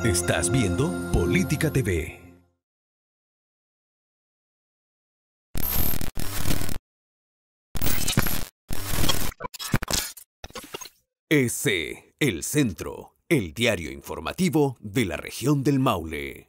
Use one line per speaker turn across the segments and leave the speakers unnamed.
Estás viendo Política TV. EC, El Centro, el diario informativo de la región del Maule.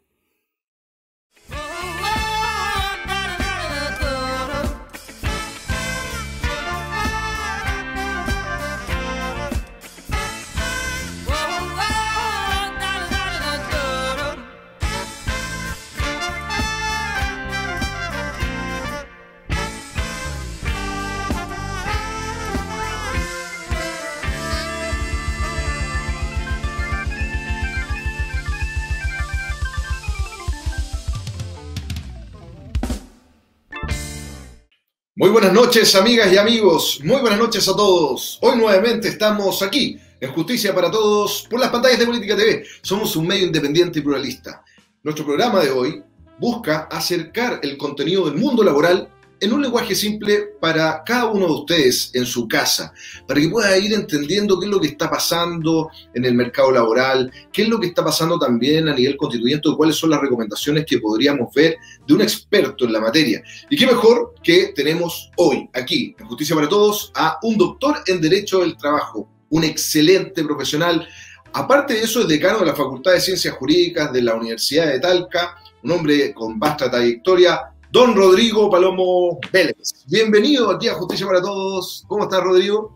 Muy buenas noches, amigas y amigos. Muy buenas noches a todos. Hoy nuevamente estamos aquí, en Justicia para Todos, por las pantallas de Política TV. Somos un medio independiente y pluralista. Nuestro programa de hoy busca acercar el contenido del mundo laboral en un lenguaje simple para cada uno de ustedes en su casa, para que pueda ir entendiendo qué es lo que está pasando en el mercado laboral, qué es lo que está pasando también a nivel constituyente, cuáles son las recomendaciones que podríamos ver de un experto en la materia. Y qué mejor que tenemos hoy, aquí, en Justicia para Todos, a un doctor en Derecho del Trabajo, un excelente profesional. Aparte de eso, es decano de la Facultad de Ciencias Jurídicas de la Universidad de Talca, un hombre con vasta trayectoria, don Rodrigo Palomo Vélez. Bienvenido aquí a Justicia para Todos. ¿Cómo estás, Rodrigo?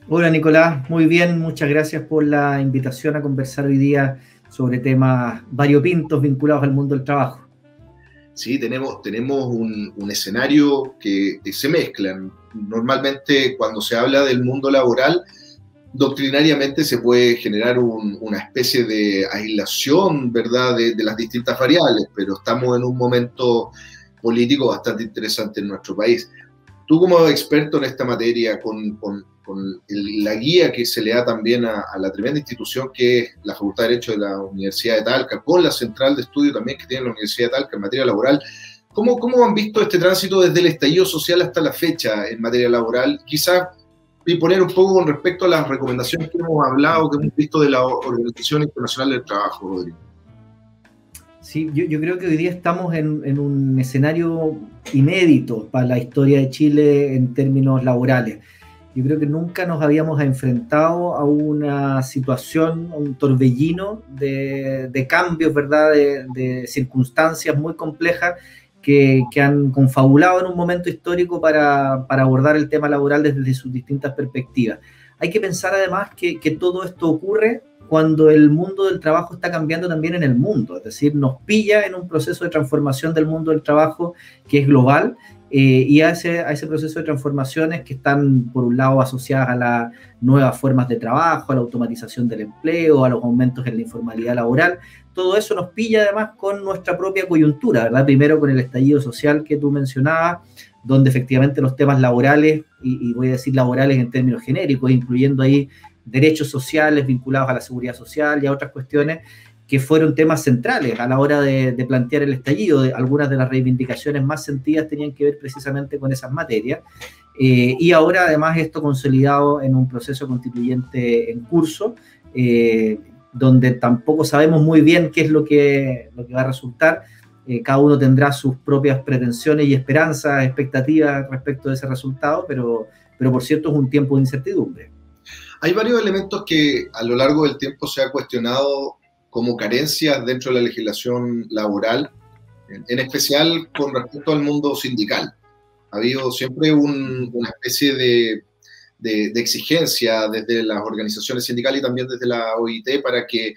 Hola, Nicolás. Muy bien. Muchas gracias por la invitación a conversar hoy día sobre temas variopintos vinculados al mundo del trabajo.
Sí, tenemos un escenario que se mezclan. Normalmente, cuando se habla del mundo laboral, doctrinariamente se puede generar una especie de aislación, ¿verdad?, de las distintas variables, pero estamos en un momento político bastante interesante en nuestro país. Tú, como experto en esta materia, con la guía que se le da también a la tremenda institución que es la Facultad de Derecho de la Universidad de Talca, con la central de estudio también que tiene la Universidad de Talca en materia laboral, ¿cómo han visto este tránsito desde el estallido social hasta la fecha en materia laboral? Quizás y poner un poco con respecto a las recomendaciones que hemos hablado, que hemos visto de la Organización Internacional del Trabajo, Rodrigo.
Sí, yo creo que hoy día estamos en un escenario inédito para la historia de Chile en términos laborales. Yo creo que nunca nos habíamos enfrentado a una situación, a un torbellino de cambios, ¿verdad?, de circunstancias muy complejas que han confabulado en un momento histórico para abordar el tema laboral desde sus distintas perspectivas. Hay que pensar además que todo esto ocurre cuando el mundo del trabajo está cambiando también en el mundo, es decir, nos pilla en un proceso de transformación del mundo del trabajo que es global, y a ese proceso de transformaciones que están, por un lado, asociadas a las nuevas formas de trabajo, a la automatización del empleo, a los aumentos en la informalidad laboral. Todo eso nos pilla además con nuestra propia coyuntura, ¿verdad? Primero con el estallido social que tú mencionabas, donde efectivamente los temas laborales, y voy a decir laborales en términos genéricos, incluyendo ahí derechos sociales vinculados a la seguridad social y a otras cuestiones, que fueron temas centrales a la hora de plantear el estallido. Algunas de las reivindicaciones más sentidas tenían que ver precisamente con esas materias, y ahora además esto consolidado en un proceso constituyente en curso, donde tampoco sabemos muy bien qué es lo que va a resultar. Cada uno tendrá sus propias pretensiones y esperanzas, expectativas respecto de ese resultado, pero por cierto es un tiempo de incertidumbre.
Hay varios elementos que a lo largo del tiempo se ha cuestionado como carencias dentro de la legislación laboral, en especial con respecto al mundo sindical. Ha habido siempre una especie de exigencia desde las organizaciones sindicales y también desde la OIT para que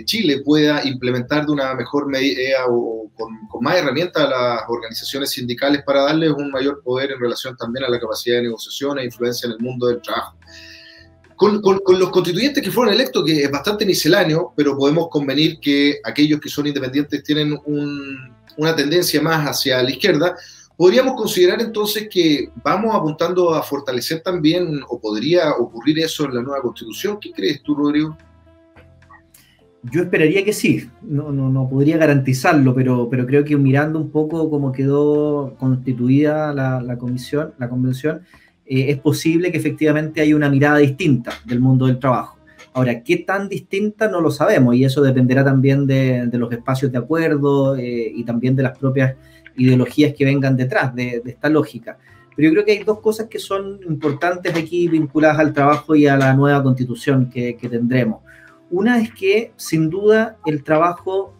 Chile pueda implementar de una mejor medida o con más herramientas a las organizaciones sindicales para darles un mayor poder en relación también a la capacidad de negociación e influencia en el mundo del trabajo. Con los constituyentes que fueron electos, que es bastante misceláneo, pero podemos convenir que aquellos que son independientes tienen una tendencia más hacia la izquierda, podríamos considerar entonces que vamos apuntando a fortalecer también, o podría ocurrir eso en la nueva Constitución. ¿Qué crees tú, Rodrigo?
Yo esperaría que sí, no podría garantizarlo, pero creo que mirando un poco cómo quedó constituida la convención, es posible que efectivamente haya una mirada distinta del mundo del trabajo. Ahora, qué tan distinta no lo sabemos, y eso dependerá también de los espacios de acuerdo y también de las propias ideologías que vengan detrás de esta lógica. Pero yo creo que hay dos cosas que son importantes aquí vinculadas al trabajo y a la nueva constitución que tendremos. Una es que, sin duda, el trabajo,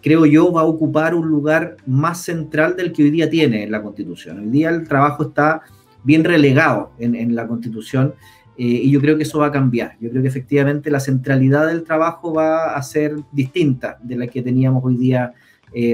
creo yo, va a ocupar un lugar más central del que hoy día tiene en la Constitución. Hoy día el trabajo está bien relegado en la Constitución y yo creo que eso va a cambiar. Yo creo que efectivamente la centralidad del trabajo va a ser distinta de la que teníamos hoy día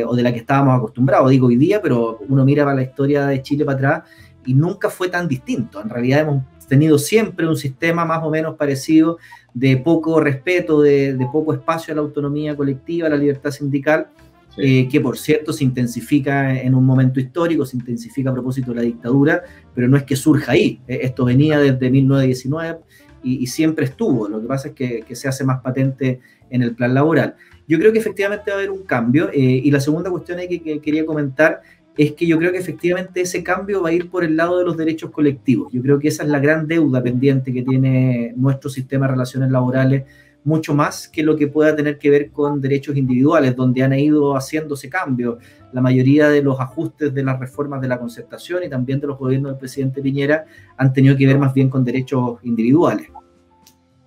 o de la que estábamos acostumbrados. Digo hoy día, pero uno mira para la historia de Chile para atrás y nunca fue tan distinto. En realidad hemos tenido siempre un sistema más o menos parecido de poco respeto, de poco espacio a la autonomía colectiva, a la libertad sindical, sí. Que por cierto se intensifica en un momento histórico, se intensifica a propósito de la dictadura, pero no es que surja ahí, esto venía desde 1919 y siempre estuvo, lo que pasa es que se hace más patente en el plan laboral. Yo creo que efectivamente va a haber un cambio, y la segunda cuestión que quería comentar es que yo creo que efectivamente ese cambio va a ir por el lado de los derechos colectivos. Yo creo que esa es la gran deuda pendiente que tiene nuestro sistema de relaciones laborales, mucho más que lo que pueda tener que ver con derechos individuales, donde han ido haciéndose cambios. La mayoría de los ajustes de las reformas de la concertación y también de los gobiernos del presidente Piñera han tenido que ver más bien con derechos individuales.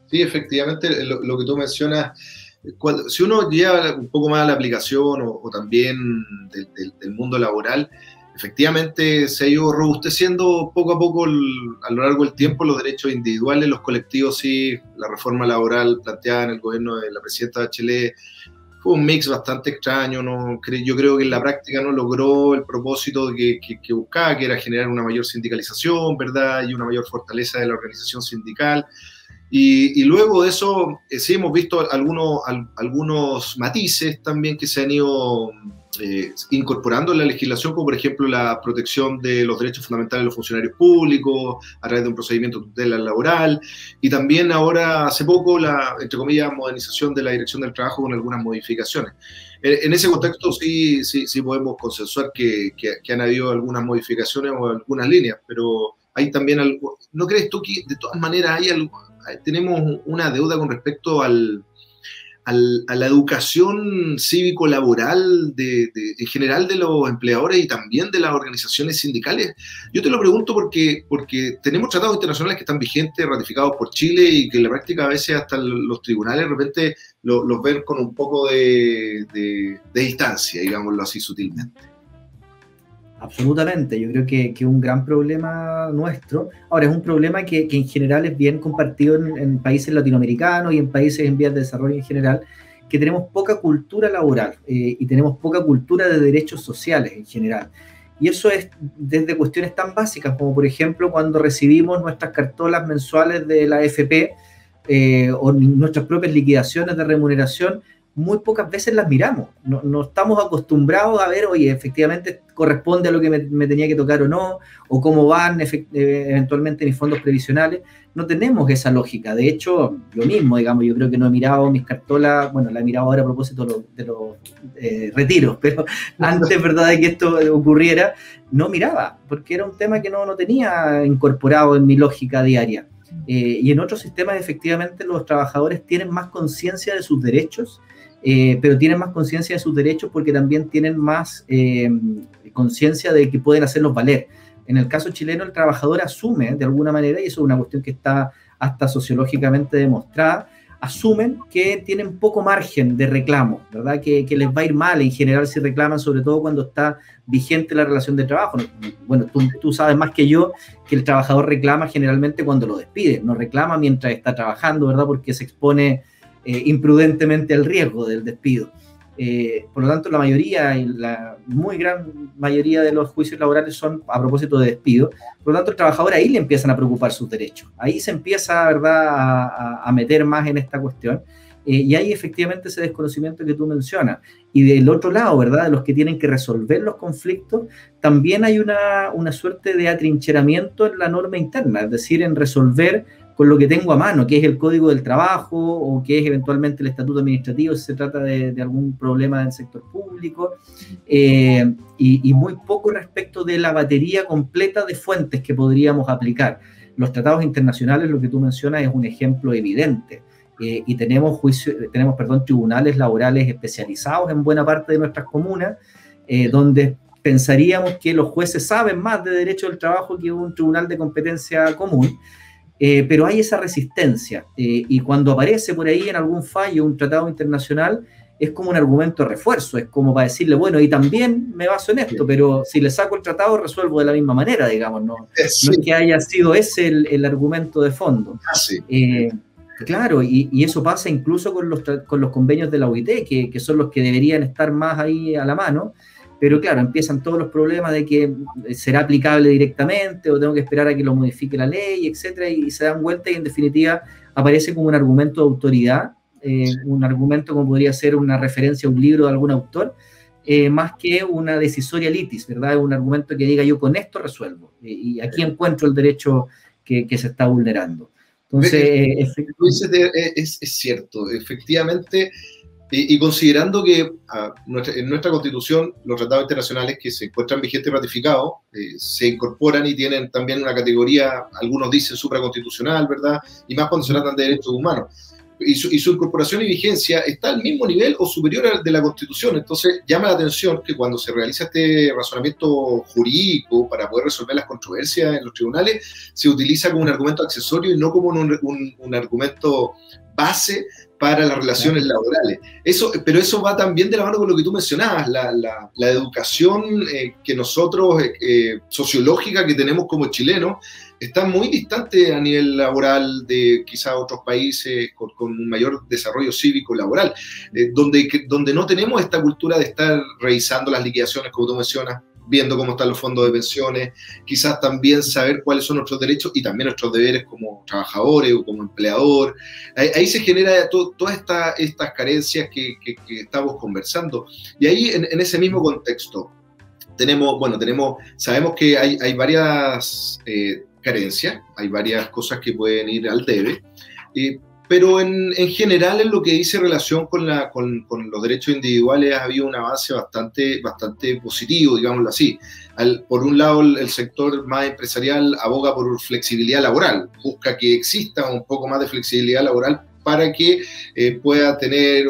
Sí, efectivamente, lo que tú mencionas, si uno lleva un poco más a la aplicación o también del mundo laboral, efectivamente se ha ido robusteciendo poco a poco a lo largo del tiempo los derechos individuales, los colectivos sí. La reforma laboral planteada en el gobierno de la presidenta Bachelet fue un mix bastante extraño, ¿no? Yo creo que en la práctica no logró el propósito que buscaba, que era generar una mayor sindicalización, ¿verdad? Y una mayor fortaleza de la organización sindical. Y luego de eso, sí hemos visto algunos matices también que se han ido incorporando en la legislación, como por ejemplo la protección de los derechos fundamentales de los funcionarios públicos a través de un procedimiento de tutela laboral, y también ahora hace poco la, entre comillas, modernización de la Dirección del Trabajo con algunas modificaciones. En ese contexto sí podemos consensuar que han habido algunas modificaciones o algunas líneas, pero hay también algo. ¿No crees tú que de todas maneras tenemos una deuda con respecto a la educación cívico-laboral en general de los empleadores y también de las organizaciones sindicales? Yo te lo pregunto porque tenemos tratados internacionales que están vigentes, ratificados por Chile, y que en la práctica a veces hasta los tribunales de repente los ven con un poco de distancia, digámoslo así sutilmente.
Absolutamente, yo creo que es un gran problema nuestro. Ahora, es un problema que en general es bien compartido en países latinoamericanos y en países en vías de desarrollo en general, que tenemos poca cultura laboral y tenemos poca cultura de derechos sociales en general. Y eso es desde cuestiones tan básicas como, por ejemplo, cuando recibimos nuestras cartolas mensuales de la AFP o nuestras propias liquidaciones de remuneración, muy pocas veces las miramos. No estamos acostumbrados a ver, oye, efectivamente corresponde a lo que me tenía que tocar o no, o cómo van eventualmente mis fondos previsionales. No tenemos esa lógica. De hecho, lo mismo, digamos, yo creo que no he mirado mis cartolas, bueno, la he mirado ahora a propósito de los retiros, pero antes, ¿verdad?, de que esto ocurriera, no miraba, porque era un tema que no tenía incorporado en mi lógica diaria. Y en otros sistemas, efectivamente, los trabajadores tienen más conciencia de sus derechos, pero tienen más conciencia de sus derechos porque también tienen más conciencia de que pueden hacerlos valer. En el caso chileno, el trabajador asume de alguna manera, y eso es una cuestión que está hasta sociológicamente demostrada, asumen que tienen poco margen de reclamo, ¿verdad? Que les va a ir mal en general si reclaman, sobre todo cuando está vigente la relación de trabajo. Bueno, tú sabes más que yo que el trabajador reclama generalmente cuando lo despiden, no reclama mientras está trabajando, ¿verdad? Porque se expone imprudentemente al riesgo del despido. Por lo tanto, la mayoría, y la muy gran mayoría de los juicios laborales son a propósito de despido. Por lo tanto, el trabajador ahí le empiezan a preocupar sus derechos. Ahí se empieza, ¿verdad?, a meter más en esta cuestión. Y hay efectivamente ese desconocimiento que tú mencionas. Y del otro lado, ¿verdad?, de los que tienen que resolver los conflictos, también hay una suerte de atrincheramiento en la norma interna, es decir, en resolver con lo que tengo a mano, que es el Código del Trabajo o que es eventualmente el Estatuto Administrativo si se trata de algún problema del sector público, y muy poco respecto de la batería completa de fuentes que podríamos aplicar. Los tratados internacionales, lo que tú mencionas, es un ejemplo evidente. y tenemos tribunales laborales especializados en buena parte de nuestras comunas, donde pensaríamos que los jueces saben más de derecho del trabajo que un tribunal de competencia común, pero hay esa resistencia, y cuando aparece por ahí en algún fallo un tratado internacional, es como un argumento de refuerzo, es como para decirle, bueno, y también me baso en esto, pero si le saco el tratado resuelvo de la misma manera, digamos, no es que haya sido ese el argumento de fondo. Claro, y eso pasa incluso con los convenios de la OIT, que son los que deberían estar más ahí a la mano, pero claro, empiezan todos los problemas de que será aplicable directamente o tengo que esperar a que lo modifique la ley, etcétera, y se dan vuelta y en definitiva aparece como un argumento de autoridad, un argumento como podría ser una referencia a un libro de algún autor, más que una decisoria litis, ¿verdad? Un argumento que diga yo con esto resuelvo, y aquí encuentro el derecho que se está vulnerando. Entonces,
es cierto, efectivamente, y considerando que en nuestra Constitución los tratados internacionales que se encuentran vigentes y ratificados se incorporan y tienen también una categoría, algunos dicen supraconstitucional, ¿verdad? Y más cuando se tratan de derechos humanos. Y su incorporación y vigencia está al mismo nivel o superior al de la Constitución. Entonces llama la atención que cuando se realiza este razonamiento jurídico para poder resolver las controversias en los tribunales, se utiliza como un argumento accesorio y no como un argumento base para las relaciones laborales. Pero eso va también de la mano con lo que tú mencionabas, la educación que nosotros, sociológica que tenemos como chilenos, está muy distante a nivel laboral de quizás otros países con un mayor desarrollo cívico-laboral, donde no tenemos esta cultura de estar revisando las liquidaciones, como tú mencionas, viendo cómo están los fondos de pensiones, quizás también saber cuáles son nuestros derechos y también nuestros deberes como trabajadores o como empleador. Ahí se genera todas estas carencias que estamos conversando. Y ahí, en ese mismo contexto, sabemos que hay varias carencias, hay varias cosas que pueden ir al debe, pero en general en lo que dice relación con los derechos individuales ha habido un avance bastante positivo, digámoslo así. Por un lado, el sector más empresarial aboga por flexibilidad laboral, busca que exista un poco más de flexibilidad laboral para que pueda tener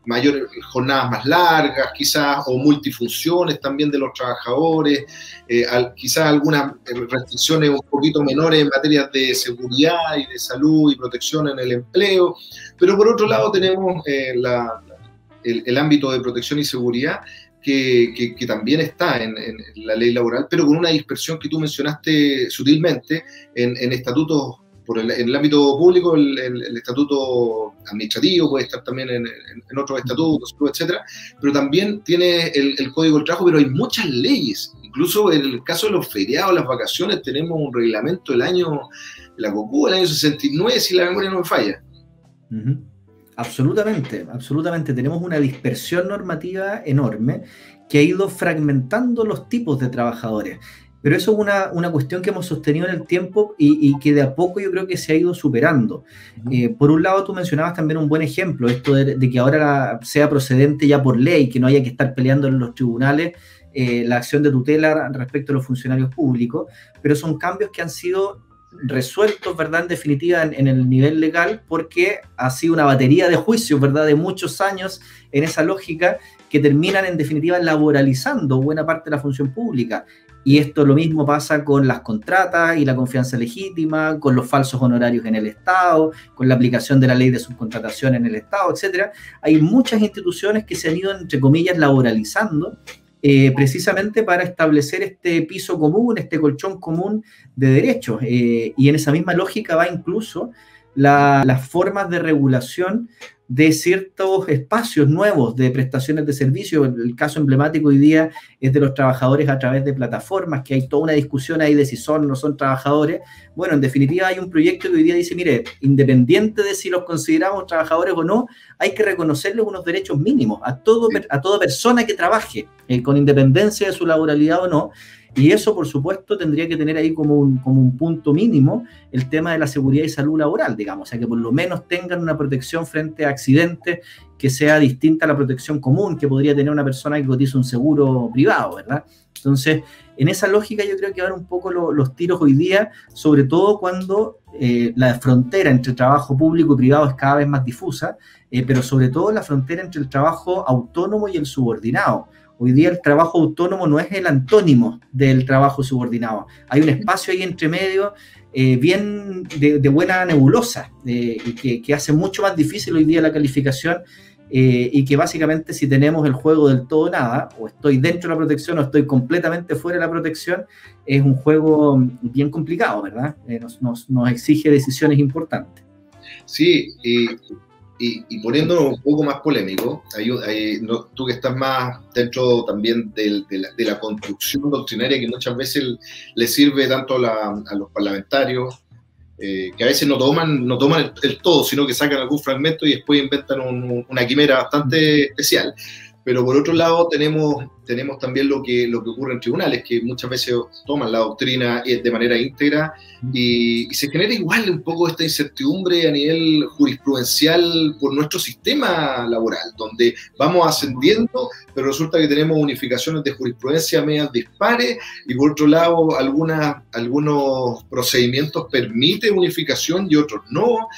mayores jornadas más largas, quizás, o multifunciones también de los trabajadores, quizás algunas restricciones un poquito menores en materia de seguridad y de salud y protección en el empleo. Pero por otro lado tenemos el ámbito de protección y seguridad, que también está en la ley laboral, pero con una dispersión que tú mencionaste sutilmente en estatutos. En el ámbito público, el estatuto administrativo puede estar también en otros estatutos, etcétera, pero también tiene el Código del Trabajo, pero hay muchas leyes. Incluso en el caso de los feriados, las vacaciones, tenemos un reglamento de la COCUA, del año 69, si la memoria no me falla.
Absolutamente, absolutamente. Tenemos una dispersión normativa enorme que ha ido fragmentando los tipos de trabajadores. Pero eso es una cuestión que hemos sostenido en el tiempo y que de a poco yo creo que se ha ido superando. Por un lado, tú mencionabas también un buen ejemplo, esto de que ahora sea procedente ya por ley, que no haya que estar peleando en los tribunales la acción de tutela respecto a los funcionarios públicos, pero son cambios que han sido resueltos, ¿verdad?, en definitiva en el nivel legal, porque ha sido una batería de juicios, ¿verdad?, de muchos años en esa lógica que terminan en definitiva laboralizando buena parte de la función pública. Y esto lo mismo pasa con las contratas y la confianza legítima, con los falsos honorarios en el Estado, con la aplicación de la ley de subcontratación en el Estado, etc. Hay muchas instituciones que se han ido, entre comillas, laboralizando, precisamente para establecer este piso común, este colchón común de derechos. Y en esa misma lógica va incluso las formas de regulación de ciertos espacios nuevos de prestaciones de servicio. El caso emblemático hoy día es de los trabajadores a través de plataformas, que hay toda una discusión ahí de si son o no son trabajadores. Bueno, en definitiva hay un proyecto que hoy día dice, mire, independiente de si los consideramos trabajadores o no, hay que reconocerles unos derechos mínimos a toda persona que trabaje, con independencia de su laboralidad o no. Y eso, por supuesto, tendría que tener ahí como un punto mínimo el tema de la seguridad y salud laboral, digamos, o sea, que por lo menos tengan una protección frente a accidentes que sea distinta a la protección común que podría tener una persona que cotiza un seguro privado, ¿verdad? Entonces, en esa lógica yo creo que van un poco los tiros hoy día, sobre todo cuando la frontera entre trabajo público y privado es cada vez más difusa, pero sobre todo la frontera entre el trabajo autónomo y el subordinado. Hoy día el trabajo autónomo no es el antónimo del trabajo subordinado. Hay un espacio ahí entre medio bien de buena nebulosa y que hace mucho más difícil hoy día la calificación y que básicamente si tenemos el juego del todo nada, o estoy dentro de la protección o estoy completamente fuera de la protección, es un juego bien complicado, ¿verdad? Nos exige decisiones importantes.
Sí, y poniéndonos un poco más polémico, tú que estás más dentro también de la construcción doctrinaria que muchas veces le sirve tanto a los parlamentarios, que a veces no toman el todo, sino que sacan algún fragmento y después inventan una quimera bastante especial. Pero por otro lado tenemos también lo que ocurre en tribunales, que muchas veces toman la doctrina de manera íntegra y se genera igual un poco esta incertidumbre a nivel jurisprudencial por nuestro sistema laboral, donde vamos ascendiendo, pero resulta que tenemos unificaciones de jurisprudencia medias dispares y por otro lado algunos procedimientos permiten unificación y otros no.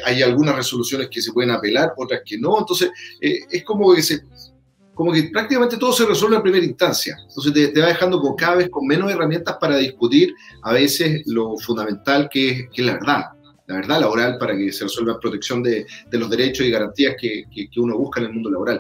Hay algunas resoluciones que se pueden apelar, otras que no. Entonces es como que prácticamente todo se resuelve en primera instancia. Entonces te va dejando cada vez con menos herramientas para discutir a veces lo fundamental que es la verdad laboral para que se resuelva protección de los derechos y garantías que uno busca en el mundo laboral.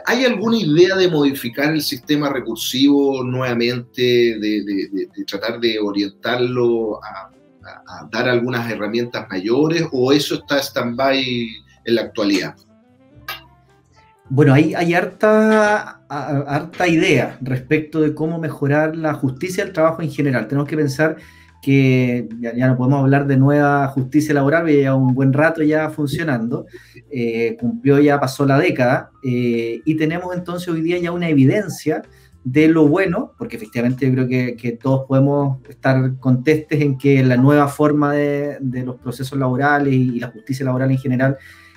¿Hay alguna idea de modificar el sistema recursivo nuevamente, de tratar de orientarlo a dar algunas herramientas mayores, o eso está stand-by en la actualidad?
Bueno, hay harta idea respecto de cómo mejorar la justicia del trabajo en general. Tenemos que pensar que ya no podemos hablar de nueva justicia laboral, que ya un buen rato ya funcionando, pasó la década, y tenemos entonces hoy día ya una evidencia de lo bueno, porque efectivamente yo creo que todos podemos estar contestes en que la nueva forma de los procesos laborales y la justicia laboral en general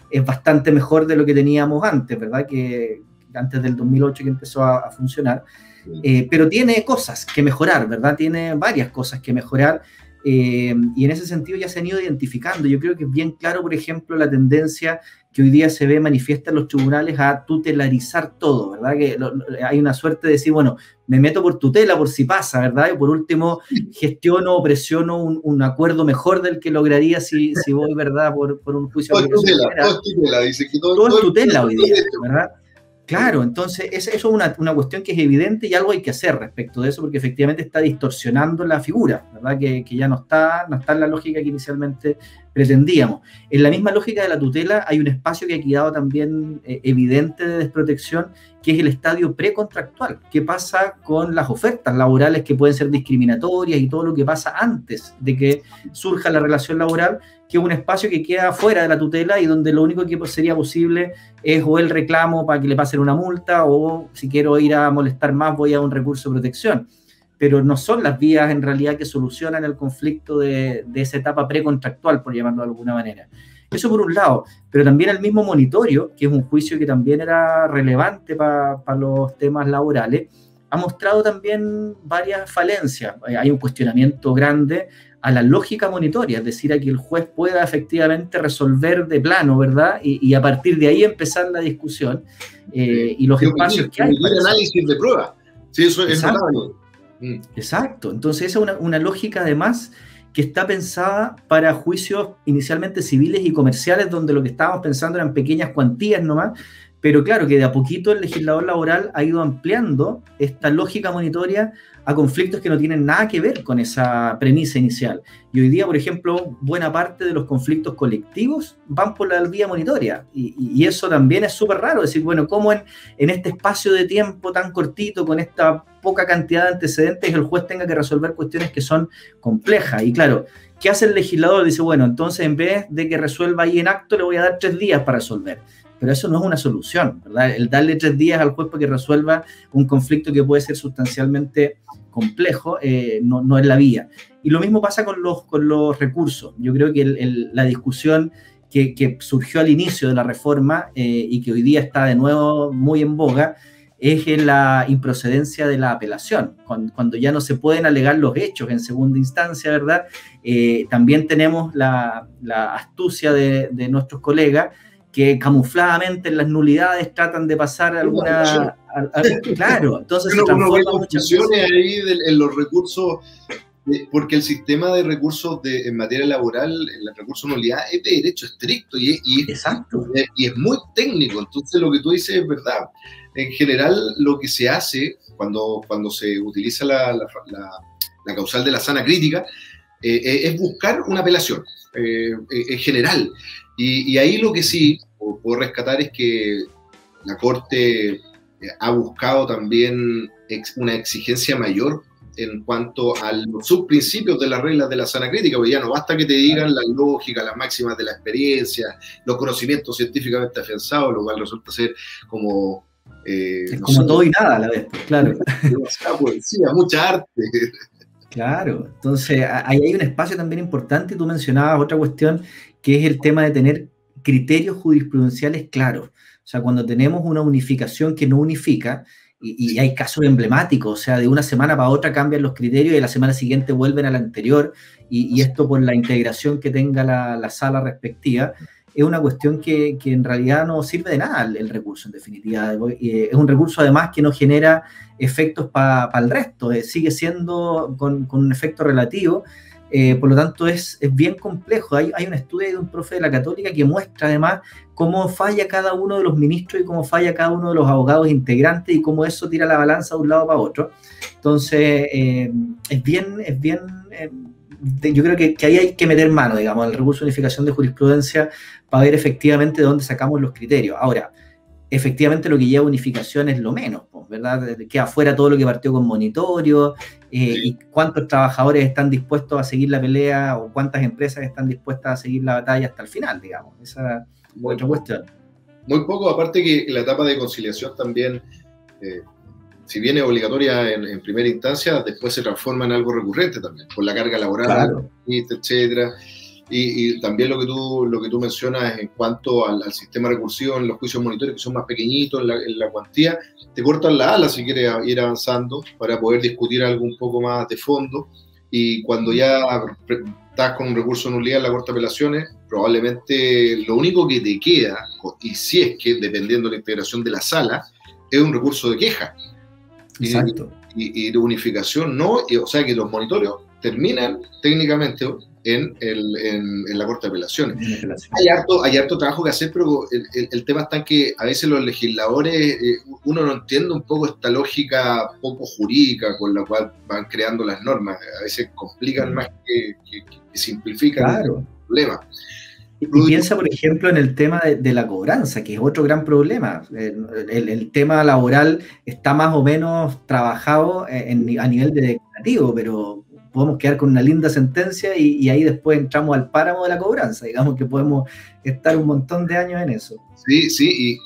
es bastante mejor de lo que teníamos antes, ¿verdad? Que antes del 2008 que empezó a funcionar, pero tiene cosas que mejorar, ¿verdad? Tiene varias cosas que mejorar, y en ese sentido ya se han ido identificando. Yo creo que es bien claro, por ejemplo, la tendencia que hoy día se ve manifiesta en los tribunales a tutelarizar todo, ¿verdad? Que hay una suerte de decir, bueno, me meto por tutela por si pasa, ¿verdad? Y por último gestiono o presiono un acuerdo mejor del que lograría si voy, ¿verdad? Por un juicio.
Todo es tutela, dice que
todo es tutela hoy día, ¿verdad? Claro, entonces eso es una cuestión que es evidente y algo hay que hacer respecto de eso, porque efectivamente está distorsionando la figura, ¿verdad? Que ya no está en la lógica que inicialmente pretendíamos. En la misma lógica de la tutela hay un espacio que ha quedado también evidente de desprotección, que es el estadio precontractual. ¿Qué pasa con las ofertas laborales que pueden ser discriminatorias y todo lo que pasa antes de que surja la relación laboral, que es un espacio que queda fuera de la tutela y donde lo único que sería posible es o el reclamo para que le pasen una multa, o si quiero ir a molestar más voy a un recurso de protección? Pero no son las vías en realidad que solucionan el conflicto de esa etapa precontractual, por llamarlo de alguna manera. Eso por un lado, pero también el mismo monitorio, que es un juicio que también era relevante para los temas laborales, ha mostrado también varias falencias. Hay un cuestionamiento grande a la lógica monitoria, es decir, a que el juez pueda efectivamente resolver de plano, ¿verdad? Y a partir de ahí empezar la discusión y los espacios que hay.
El análisis de prueba. Sí, eso es notable.
Exacto. Entonces esa es una lógica además que está pensada para juicios inicialmente civiles y comerciales, donde lo que estábamos pensando eran pequeñas cuantías nomás, pero claro que de a poquito el legislador laboral ha ido ampliando esta lógica monitoria a conflictos que no tienen nada que ver con esa premisa inicial. Y hoy día, por ejemplo, buena parte de los conflictos colectivos van por la vía monitoria, y eso también es súper raro, es decir, bueno, ¿cómo en este espacio de tiempo tan cortito, con esta poca cantidad de antecedentes, el juez tenga que resolver cuestiones que son complejas? Y claro, ¿qué hace el legislador? Dice, bueno, entonces en vez de que resuelva ahí en acto, le voy a dar 3 días para resolver. Pero eso no es una solución, ¿verdad? El darle 3 días al juez para que resuelva un conflicto que puede ser sustancialmente complejo, no es la vía. Y lo mismo pasa con los recursos. Yo creo que la discusión que surgió al inicio de la reforma y que hoy día está de nuevo muy en boga, es en la improcedencia de la apelación, cuando ya no se pueden alegar los hechos en segunda instancia, ¿verdad? También tenemos la astucia de nuestros colegas que camufladamente en las nulidades tratan de pasar alguna... claro, entonces se transforma muchas veces.
Ahí en los recursos, porque el sistema de recursos en materia laboral, el recurso de nulidad, es de derecho estricto
Exacto.
Y es muy técnico. Entonces lo que tú dices es verdad. En general, lo que se hace cuando se utiliza la causal de la sana crítica es buscar una apelación en general. Y ahí lo que sí puedo rescatar es que la Corte ha buscado también una exigencia mayor en cuanto a los subprincipios de las reglas de la sana crítica, porque ya no basta que te digan la lógica, las máximas de la experiencia, los conocimientos científicamente afianzados, lo cual resulta ser como...
es como todo y nada a la vez, claro.
Mucha poesía, mucha arte.
Claro, entonces ahí hay un espacio también importante, tú mencionabas otra cuestión, que es el tema de tener criterios jurisprudenciales claros. O sea, cuando tenemos una unificación que no unifica, y hay casos emblemáticos, o sea, de una semana para otra cambian los criterios y la semana siguiente vuelven a la anterior, y esto por la integración que tenga la sala respectiva, es una cuestión que en realidad no sirve de nada el recurso, en definitiva. Es un recurso además que no genera efectos para el resto, sigue siendo con un efecto relativo. Por lo tanto es bien complejo. Hay un estudio de un profe de la Católica que muestra además cómo falla cada uno de los ministros y cómo falla cada uno de los abogados integrantes y cómo eso tira la balanza de un lado para otro. Entonces es bien yo creo que ahí hay que meter mano, digamos, al recurso de unificación de jurisprudencia para ver efectivamente de dónde sacamos los criterios. Ahora, efectivamente lo que lleva unificación es lo menos, ¿verdad? Queda fuera todo lo que partió con monitorio, y cuántos trabajadores están dispuestos a seguir la pelea o cuántas empresas están dispuestas a seguir la batalla hasta el final, digamos. Esa es otra cuestión.
Muy poco, aparte que la etapa de conciliación también, si bien es obligatoria en primera instancia, después se transforma en algo recurrente también, por la carga laboral, claro, etcétera. Y también lo que tú mencionas en cuanto al sistema recursivo en los juicios monitorios, que son más pequeñitos en la cuantía, te cortan la ala si quieres ir avanzando para poder discutir algo un poco más de fondo. Y cuando ya estás con un recurso de nulidad en la Corte de Apelaciones, probablemente lo único que te queda, y si es que dependiendo de la integración de la sala, es un recurso de queja.
Exacto.
Y de unificación, ¿no? O sea que los monitorios terminan técnicamente en la Corte de Apelaciones. Hay harto trabajo que hacer, pero el tema está en que a veces los legisladores, uno no entiende un poco esta lógica poco jurídica con la cual van creando las normas. A veces complican más que simplifican, claro, el problema.
Y piensa, por ejemplo, en el tema de la cobranza, que es otro gran problema. El tema laboral está más o menos trabajado a nivel de declarativo, pero podemos quedar con una linda sentencia y ahí después entramos al páramo de la cobranza. Digamos que podemos estar un montón de años en eso.
Sí,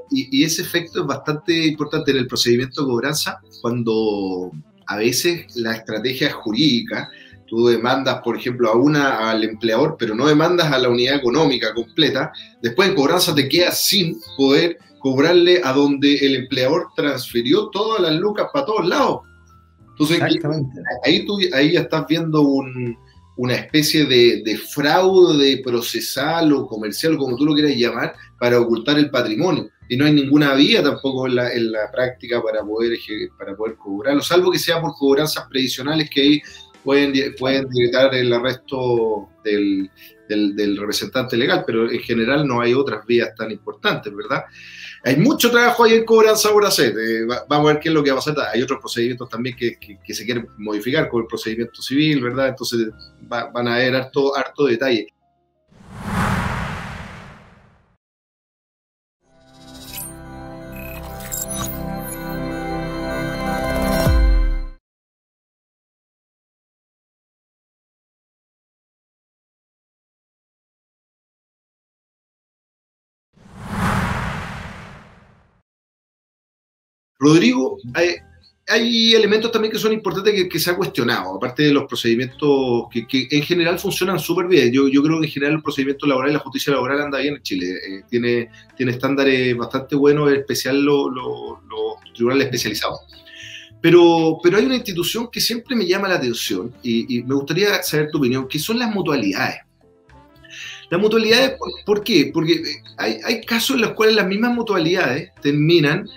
y ese efecto es bastante importante en el procedimiento de cobranza, cuando a veces la estrategia jurídica, tú demandas, por ejemplo, al empleador, pero no demandas a la unidad económica completa, después en cobranza te quedas sin poder cobrarle a donde el empleador transfirió todas las lucas para todos lados. Entonces, ahí ya estás viendo una especie de fraude procesal o comercial, o como tú lo quieras llamar, para ocultar el patrimonio. Y no hay ninguna vía tampoco en la práctica para poder cobrarlo, salvo que sea por cobranzas previsionales que ahí pueden decretar el arresto del representante legal, pero en general no hay otras vías tan importantes, ¿verdad? Hay mucho trabajo ahí en cobranza por hacer. Vamos a ver qué es lo que va a pasar. Hay otros procedimientos también que se quieren modificar, como el procedimiento civil, ¿verdad? Entonces van a haber harto detalle. Rodrigo, hay elementos también que son importantes que se ha cuestionado, aparte de los procedimientos que en general funcionan súper bien. Yo creo que en general el procedimiento laboral y la justicia laboral anda bien en Chile. Tiene estándares bastante buenos, en especial los tribunales especializados. Pero hay una institución que siempre me llama la atención y me gustaría saber tu opinión, que son las mutualidades. Las mutualidades, ¿por qué? Porque hay casos en los cuales las mismas mutualidades terminan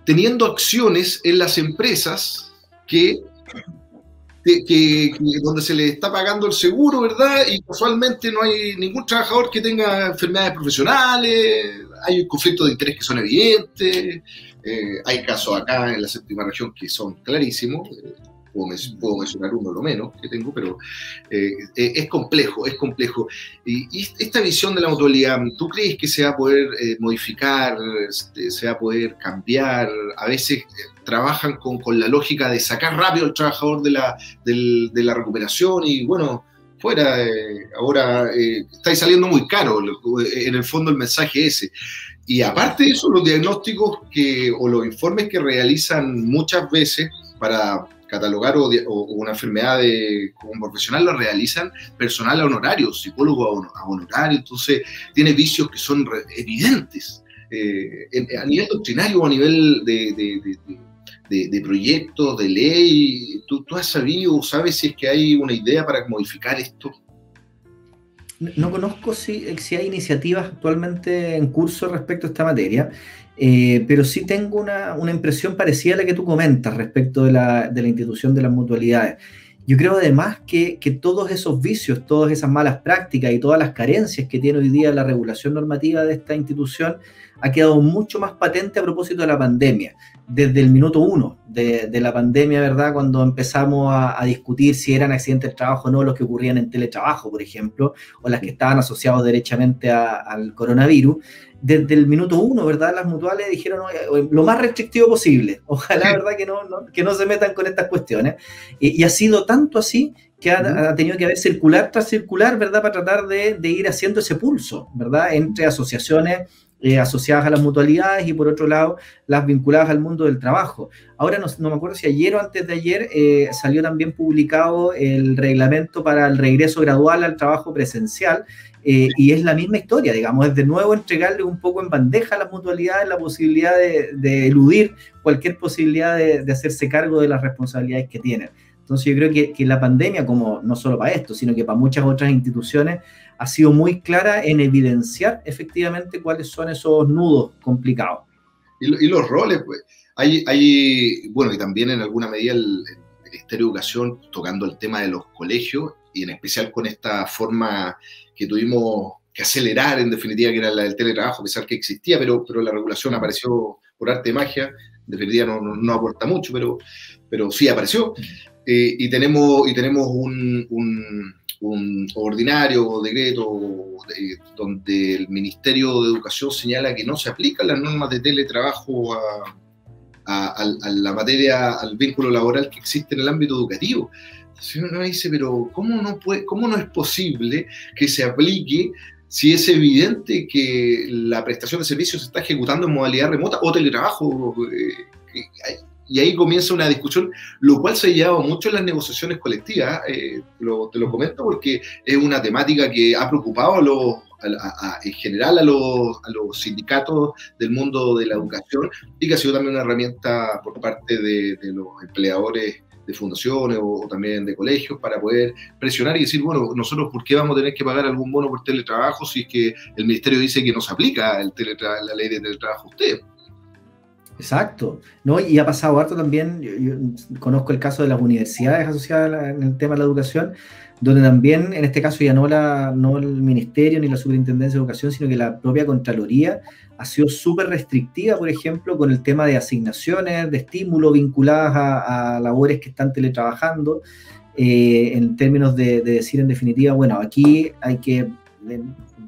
teniendo acciones en las empresas donde se le está pagando el seguro, ¿verdad? Y casualmente no hay ningún trabajador que tenga enfermedades profesionales, hay conflictos de interés que son evidentes, hay casos acá en la séptima región que son clarísimos, puedo mencionar uno lo menos que tengo, pero es complejo. Y esta visión de la mutualidad, ¿tú crees que se va a poder modificar, se va a poder cambiar? A veces trabajan con la lógica de sacar rápido al trabajador de la recuperación y bueno, fuera, ahora estáis saliendo muy caro, en el fondo el mensaje ese. Y aparte de eso, los diagnósticos o los informes que realizan muchas veces para catalogar o una enfermedad como profesional lo realizan personal a honorario, psicólogo a honorario, entonces tiene vicios que son evidentes a nivel doctrinario o a nivel de proyectos, de ley. ¿Tú has sabido, sabes si es que hay una idea para modificar esto?
No conozco si hay iniciativas actualmente en curso respecto a esta materia, pero sí tengo una impresión parecida a la que tú comentas respecto de la institución de las mutualidades. Yo creo además que todos esos vicios, todas esas malas prácticas y todas las carencias que tiene hoy día la regulación normativa de esta institución ha quedado mucho más patente a propósito de la pandemia. Desde el minuto 1 de la pandemia, ¿verdad? Cuando empezamos a discutir si eran accidentes de trabajo o no los que ocurrían en teletrabajo, por ejemplo, o las que estaban asociados derechamente al coronavirus. Desde el minuto 1, ¿verdad? Las mutuales dijeron lo más restrictivo posible. Ojalá, ¿verdad? Que no se metan con estas cuestiones. Y ha sido tanto así que ha tenido que haber circular tras circular, ¿verdad? Para tratar de ir haciendo ese pulso, ¿verdad? Entre asociaciones asociadas a las mutualidades y por otro lado las vinculadas al mundo del trabajo. Ahora no me acuerdo si ayer o antes de ayer salió también publicado el reglamento para el regreso gradual al trabajo presencial y es la misma historia, digamos, es de nuevo entregarle un poco en bandeja a las mutualidades la posibilidad de eludir cualquier posibilidad de hacerse cargo de las responsabilidades que tienen. Entonces yo creo que la pandemia, como no solo para esto, sino que para muchas otras instituciones, ha sido muy clara en evidenciar efectivamente cuáles son esos nudos complicados.
Y los roles, pues, bueno, y también en alguna medida el Ministerio de Educación tocando el tema de los colegios, y en especial con esta forma que tuvimos que acelerar, en definitiva, que era la del teletrabajo, a pesar que existía, pero la regulación apareció por arte de magia, en definitiva no aporta mucho, pero sí apareció. Y tenemos un ordinario decreto donde el Ministerio de Educación señala que no se aplican las normas de teletrabajo a la materia, al vínculo laboral que existe en el ámbito educativo. Entonces uno dice, pero ¿cómo no es posible que se aplique si es evidente que la prestación de servicios se está ejecutando en modalidad remota o teletrabajo? Y ahí comienza una discusión, lo cual se ha llevado mucho en las negociaciones colectivas. Te lo comento porque es una temática que ha preocupado en general a los sindicatos del mundo de la educación y que ha sido también una herramienta por parte de los empleadores de fundaciones o también de colegios para poder presionar y decir, bueno, nosotros ¿por qué vamos a tener que pagar algún bono por teletrabajo si es que el ministerio dice que no se aplica la ley de teletrabajo a usted?
Exacto, ¿no? Y ha pasado harto también, yo conozco el caso de las universidades asociadas en el tema de la educación, donde también, en este caso ya no el ministerio ni la superintendencia de educación, sino que la propia Contraloría ha sido súper restrictiva, por ejemplo, con el tema de asignaciones, de estímulo vinculadas a labores que están teletrabajando, en términos de decir en definitiva, bueno, aquí hay que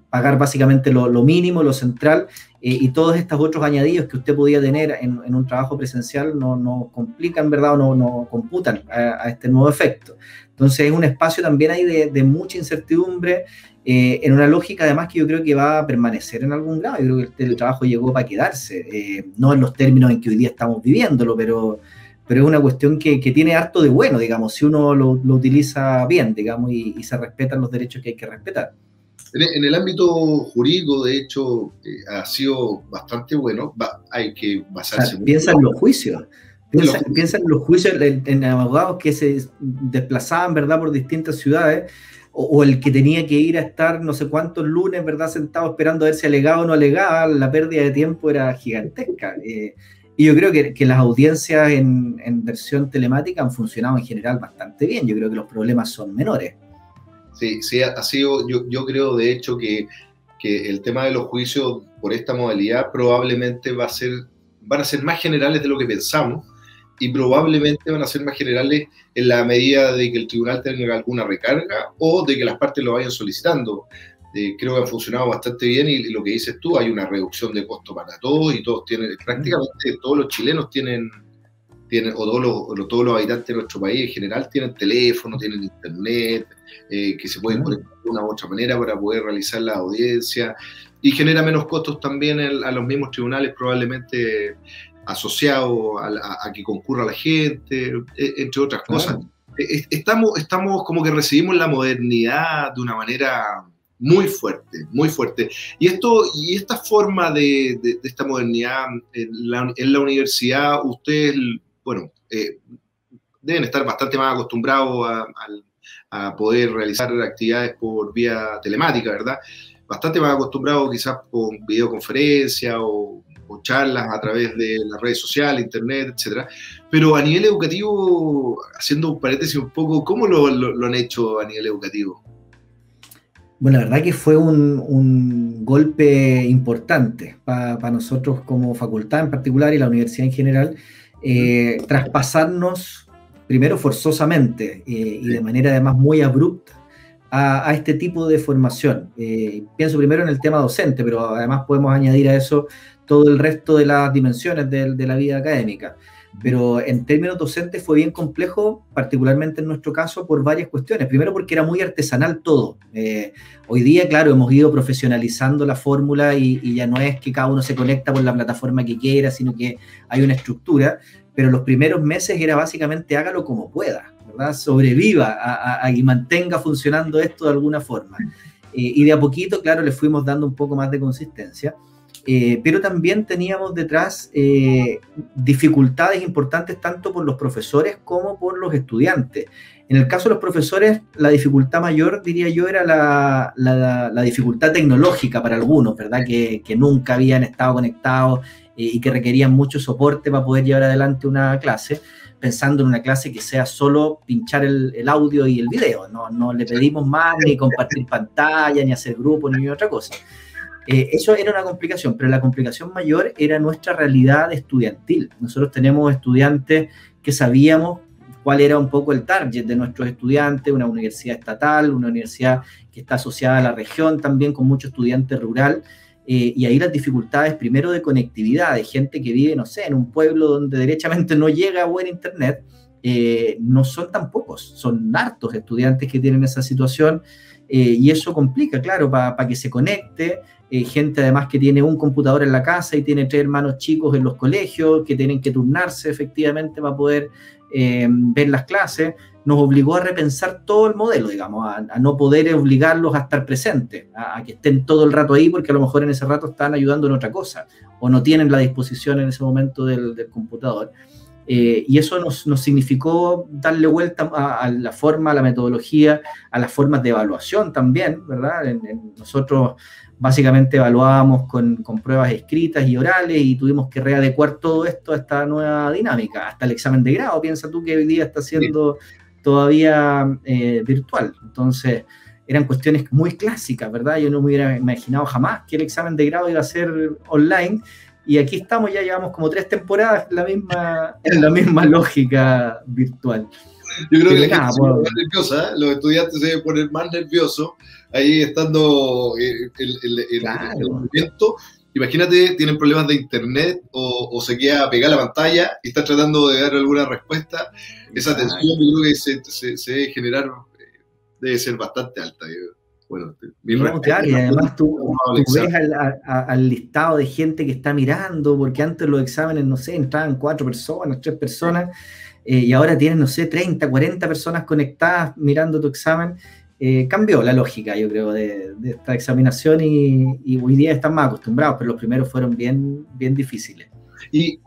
pagar básicamente lo mínimo, lo central, y todos estos otros añadidos que usted podía tener en un trabajo presencial no complican, ¿verdad? O no computan a este nuevo efecto. Entonces es un espacio también ahí de mucha incertidumbre, en una lógica además que yo creo que va a permanecer en algún grado. Yo creo que el teletrabajo llegó para quedarse, no en los términos en que hoy día estamos viviéndolo, pero es una cuestión que tiene harto de bueno, digamos, si uno lo utiliza bien, digamos, y se respetan los derechos que hay que respetar.
En el ámbito jurídico, de hecho, ha sido bastante bueno. Hay que basarse.
O sea, piensa en los juicios. Piensa en los juicios, en abogados que se desplazaban, ¿verdad?, por distintas ciudades, o el que tenía que ir a estar no sé cuántos lunes, ¿verdad?, sentado esperando a ver si alegaba o no alegaba. La pérdida de tiempo era gigantesca. Y yo creo que las audiencias en versión telemática han funcionado en general bastante bien. Yo creo que los problemas son menores.
Sí, ha sido, yo creo de hecho que el tema de los juicios por esta modalidad probablemente van a ser más generales de lo que pensamos, y probablemente van a ser más generales en la medida de que el tribunal tenga alguna recarga o de que las partes lo vayan solicitando. Creo que han funcionado bastante bien, y lo que dices tú, hay una reducción de costo para todos, y todos tienen, prácticamente todos los chilenos tienen o todos los habitantes de nuestro país en general tienen teléfono, tienen internet, que se pueden conectar de una u otra manera para poder realizar la audiencia, y genera menos costos también a los mismos tribunales, probablemente asociados a que concurra la gente, entre otras cosas. Estamos como que recibimos la modernidad de una manera muy fuerte, muy fuerte. Y esta forma de esta modernidad en la universidad, ustedes, bueno, deben estar bastante más acostumbrados a poder realizar actividades por vía telemática, ¿verdad? Bastante más acostumbrados quizás con videoconferencia o charlas a través de las redes sociales, internet, etcétera. Pero a nivel educativo, haciendo un paréntesis un poco, ¿cómo lo han hecho a nivel educativo?
Bueno, la verdad que fue un golpe importante para nosotros como facultad en particular y la universidad en general, traspasarnos primero forzosamente y de manera además muy abrupta a este tipo de formación. Pienso primero en el tema docente, pero además podemos añadir a eso todo el resto de las dimensiones de la vida académica. Pero en términos docentes fue bien complejo, particularmente en nuestro caso, por varias cuestiones. Primero porque era muy artesanal todo. Hoy día, claro, hemos ido profesionalizando la fórmula y ya no es que cada uno se conecta por la plataforma que quiera, sino que hay una estructura. Pero los primeros meses era básicamente hágalo como pueda, ¿verdad? Sobreviva y mantenga funcionando esto de alguna forma. Y de a poquito, claro, le fuimos dando un poco más de consistencia. Pero también teníamos detrás dificultades importantes tanto por los profesores como por los estudiantes. En el caso de los profesores, la dificultad mayor, diría yo, era la dificultad tecnológica para algunos, ¿verdad? Que nunca habían estado conectados y que requerían mucho soporte para poder llevar adelante una clase, pensando en una clase que sea solo pinchar el audio y el video. No le pedimos más, ni compartir pantalla, ni hacer grupo, ni otra cosa. Eso era una complicación, pero la complicación mayor era nuestra realidad estudiantil. Nosotros tenemos estudiantes que sabíamos cuál era un poco el target de nuestros estudiantes, una universidad estatal, una universidad que está asociada a la región también, con mucho estudiante rural, y ahí las dificultades primero de conectividad, de gente que vive, no sé, en un pueblo donde derechamente no llega a buen internet, no son tan pocos, son hartos estudiantes que tienen esa situación, y eso complica, claro, para que se conecte. Gente además que tiene un computador en la casa y tiene 3 hermanos chicos en los colegios que tienen que turnarse efectivamente para poder ver las clases. Nos obligó a repensar todo el modelo, digamos, a no poder obligarlos a estar presentes, a que estén todo el rato ahí, porque a lo mejor en ese rato están ayudando en otra cosa o no tienen la disposición en ese momento del computador. Y eso nos significó darle vuelta a la forma, a la metodología, a las formas de evaluación también, ¿verdad? Nosotros básicamente evaluábamos con pruebas escritas y orales y tuvimos que readecuar todo esto a esta nueva dinámica, hasta el examen de grado. Piensa tú que hoy día está siendo todavía virtual. Entonces, eran cuestiones muy clásicas, ¿verdad? Yo no me hubiera imaginado jamás que el examen de grado iba a ser online. Y aquí estamos, ya llevamos como 3 temporadas en la misma lógica virtual.
Yo creo que la gente se pone más nerviosa, los estudiantes se deben poner más nerviosos ahí estando en el momento. Imagínate, tienen problemas de internet o se queda pegada la pantalla y está tratando de dar alguna respuesta. Esa tensión yo creo que se debe generar, debe ser bastante alta. Bueno,
No, claro, y además tú ves al listado de gente que está mirando, porque antes los exámenes, no sé, entraban 4 personas, 3 personas, y ahora tienes, no sé, 30, 40 personas conectadas mirando tu examen. Cambió la lógica, yo creo, de esta examinación y hoy día están más acostumbrados, pero los primeros fueron bien difíciles.
Y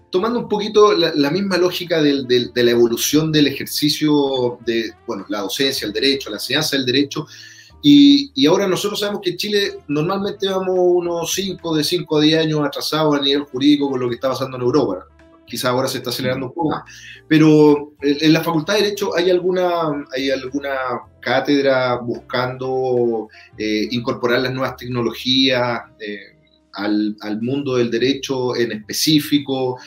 tomando un poquito la misma lógica de la evolución del ejercicio de, bueno, la docencia, el derecho, la enseñanza del derecho, y ahora nosotros sabemos que en Chile normalmente vamos unos 5 a 10 años atrasados a nivel jurídico con lo que está pasando en Europa. Quizás ahora se está acelerando un poco más. Pero en la Facultad de Derecho hay alguna cátedra buscando incorporar las nuevas tecnologías al mundo del derecho en específico,